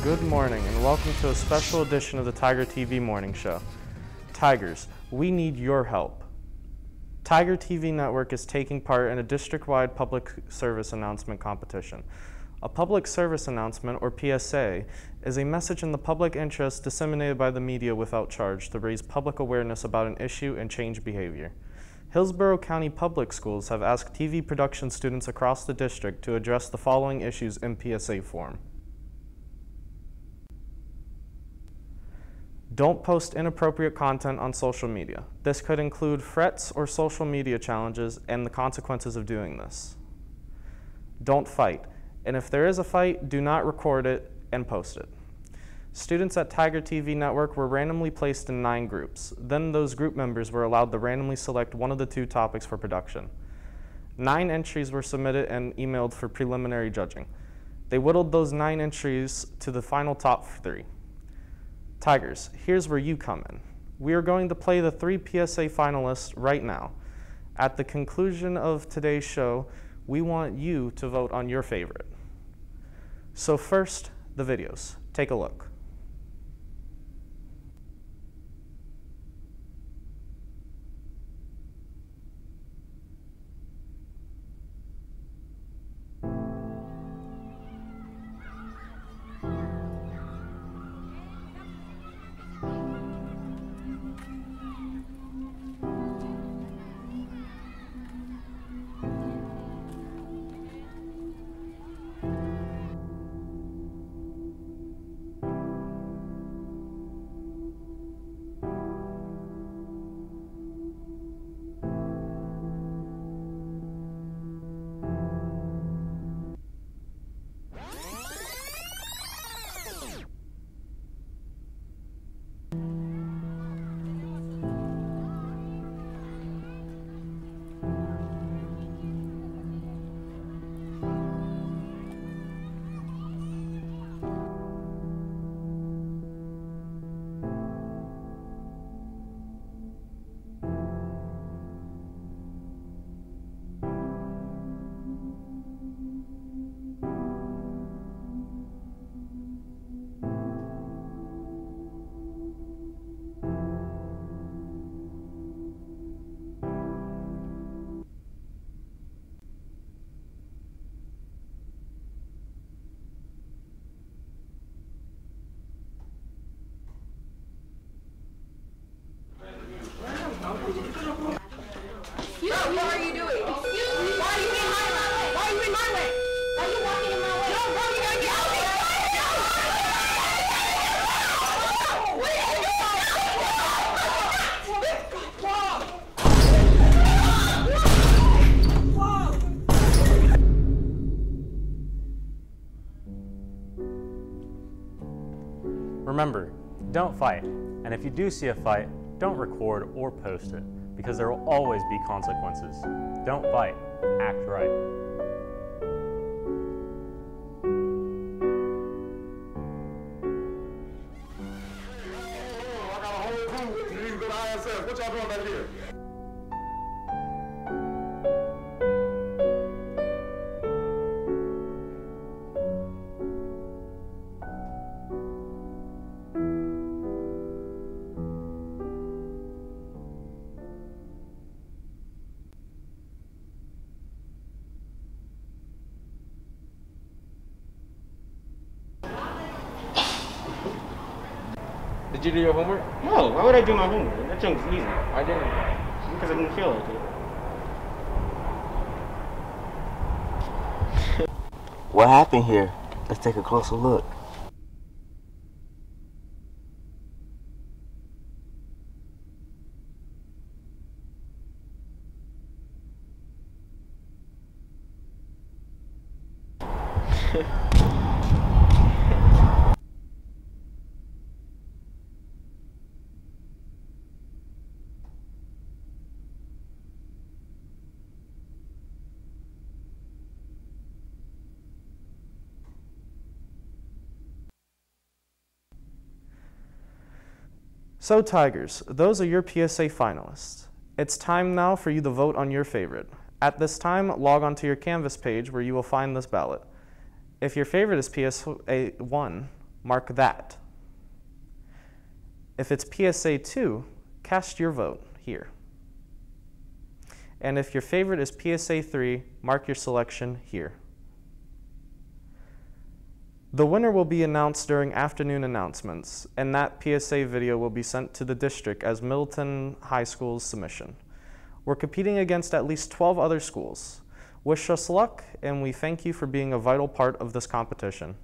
Good morning and welcome to a special edition of the Tiger TV Morning Show. Tigers, we need your help. Tiger TV Network is taking part in a district-wide public service announcement competition. A public service announcement, or P.S.A, is a message in the public interest disseminated by the media without charge to raise public awareness about an issue and change behavior. Hillsborough County Public Schools have asked TV production students across the district to address the following issues in P.S.A form. Don't post inappropriate content on social media. This could include threats or social media challenges and the consequences of doing this. Don't fight, and if there is a fight, do not record it and post it. Students at Tiger TV Network were randomly placed in 9 groups. Then those group members were allowed to randomly select one of the 2 topics for production. 9 entries were submitted and emailed for preliminary judging. They whittled those 9 entries to the final top 3. Tigers, here's where you come in. We are going to play the 3 P.S.A finalists right now. At the conclusion of today's show, we want you to vote on your favorite. So first, the videos. Take a look. What are you doing? Excuse me? Why are you in my way? Why are you in my way? Why are you walking in my way? No, bro, you're gonna get out of here! Remember, don't fight, and if you do see a fight, don't record or post it, because there will always be consequences. Don't fight, act right. I got a whole crew with me. You can go to ISS. What y'all doing back here? Did you do your homework? No, why would I do my homework? That junk's easy. I didn't. Because I didn't feel like it. What happened here? Let's take a closer look. So Tigers, those are your P.S.A finalists. It's time now for you to vote on your favorite. At this time, log onto your Canvas page where you will find this ballot. If your favorite is P.S.A 1, mark that. If it's P.S.A. 2, cast your vote here. And if your favorite is P.S.A. 3, mark your selection here. The winner will be announced during afternoon announcements, and that P.S.A. video will be sent to the district as Middleton High School's submission. We're competing against at least 12 other schools. Wish us luck, and we thank you for being a vital part of this competition.